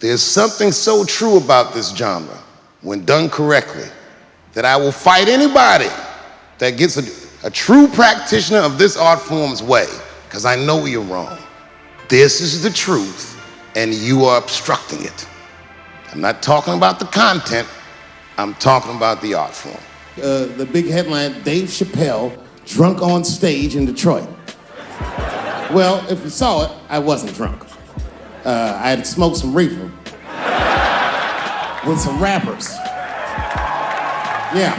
There's something so true about this genre, when done correctly, that I will fight anybody that gets a true practitioner of this art form's way, because I know you're wrong. This is the truth, and you are obstructing it. I'm not talking about the content, I'm talking about the art form. The big headline, Dave Chappelle, drunk on stage in Detroit. Well, if you saw it, I wasn't drunk. I had smoked some reefer with some rappers. Yeah.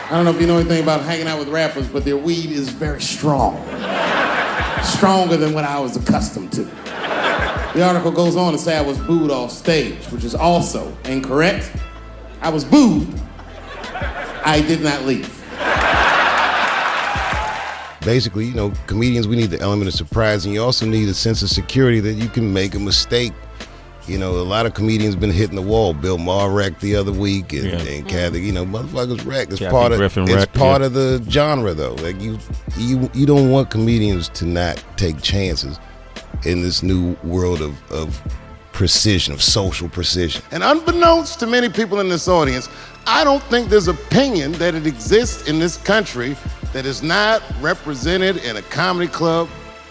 I don't know if you know anything about hanging out with rappers, but their weed is very strong. Stronger than what I was accustomed to. The article goes on to say I was booed off stage, which is also incorrect. I was booed. I did not leave. Basically, you know, comedians, we need the element of surprise, and you also need a sense of security that you can make a mistake. You know, a lot of comedians been hitting the wall. Bill Maher wrecked the other week, and Kathy, you know, motherfuckers wrecked. It's part of the genre, though. Like you don't want comedians to not take chances in this new world of precision, of social precision. And unbeknownst to many people in this audience, I don't think there's opinion that it exists in this country that is not represented in a comedy club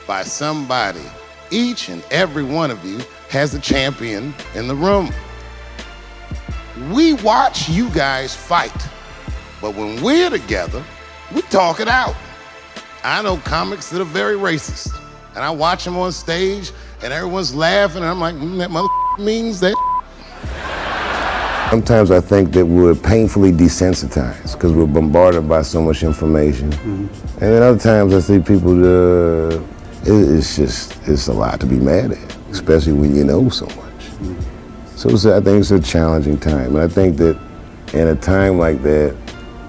by somebody. Each and every one of you has a champion in the room. We watch you guys fight, but when we're together, we talk it out. I know comics that are very racist, and I watch them on stage, and everyone's laughing, and I'm like, that motherfucker means that. Sometimes I think that we're painfully desensitized because we're bombarded by so much information. And then other times I see people, it's a lot to be mad at, especially when you know so much. So I think it's a challenging time. And I think that in a time like that,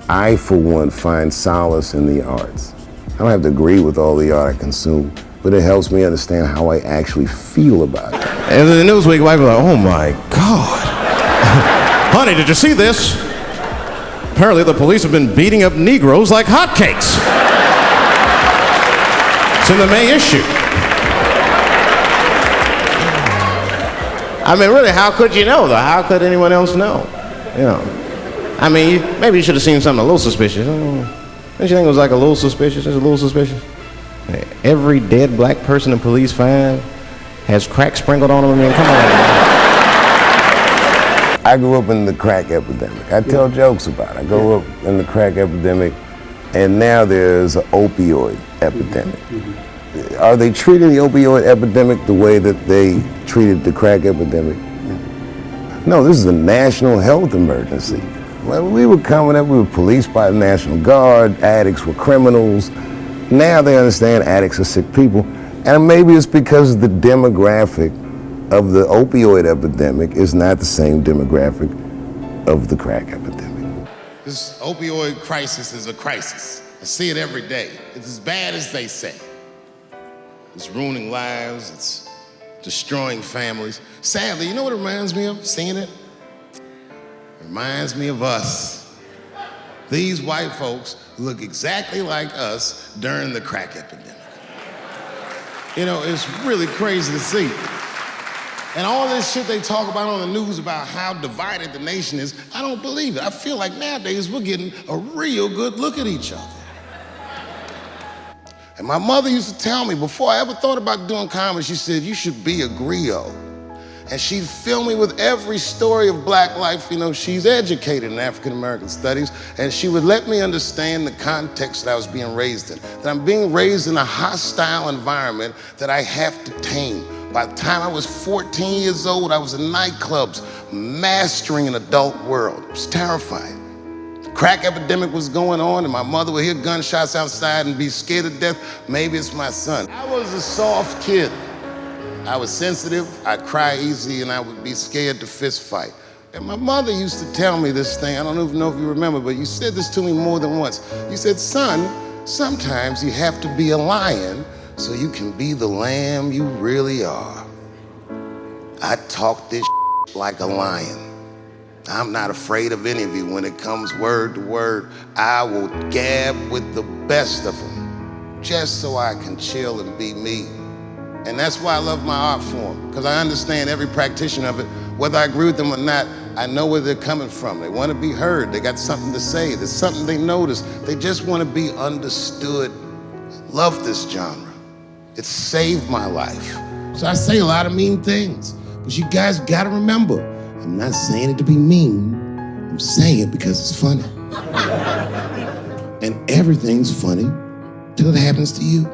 I, for one, find solace in the arts. I don't have to agree with all the art I consume, but it helps me understand how I actually feel about it. And then the Newsweek wife was like, oh my God. Honey, did you see this? Apparently the police have been beating up Negroes like hotcakes. It's in the May issue. I mean, really, how could you know, though? How could anyone else know? You know, I mean, maybe you should have seen something a little suspicious. Don't you think it was like a little suspicious? It's a little suspicious. Every dead black person the police find has crack sprinkled on them. I mean, come on. I grew up in the crack epidemic. I tell jokes about it. I grew up in the crack epidemic, and now there's an opioid epidemic. Are they treating the opioid epidemic the way that they treated the crack epidemic? No, this is a national health emergency. When we were coming up, we were policed by the National Guard, addicts were criminals. Now they understand addicts are sick people, and maybe it's because the demographic of the opioid epidemic is not the same demographic of the crack epidemic. This opioid crisis is a crisis. I see it every day. It's as bad as they say. It's ruining lives, it's destroying families. Sadly, you know what it reminds me of, seeing it? It reminds me of us. These white folks look exactly like us during the crack epidemic. You know, it's really crazy to see. And all this shit they talk about on the news about how divided the nation is, I don't believe it. I feel like nowadays we're getting a real good look at each other. And my mother used to tell me, before I ever thought about doing comedy, she said, you should be a griot. And she'd fill me with every story of black life. You know, she's educated in African American studies, and she would let me understand the context that I was being raised in. That I'm being raised in a hostile environment that I have to tame. By the time I was 14 years old, I was in nightclubs, mastering an adult world. It was terrifying. The crack epidemic was going on, and my mother would hear gunshots outside and be scared to death. Maybe it's my son. I was a soft kid. I was sensitive, I'd cry easy, and I would be scared to fist fight. And my mother used to tell me this thing, I don't even know if you remember, but you said this to me more than once. You said, son, sometimes you have to be a lion so you can be the lamb you really are. I talk this like a lion. I'm not afraid of any of you. When it comes word to word, I will gab with the best of them, just so I can chill and be me. And that's why I love my art form, because I understand every practitioner of it. Whether I agree with them or not, I know where they're coming from. They want to be heard. They got something to say. There's something they notice. They just want to be understood. Love this genre. It saved my life. So I say a lot of mean things. But you guys got to remember, I'm not saying it to be mean. I'm saying it because it's funny. And everything's funny till it happens to you.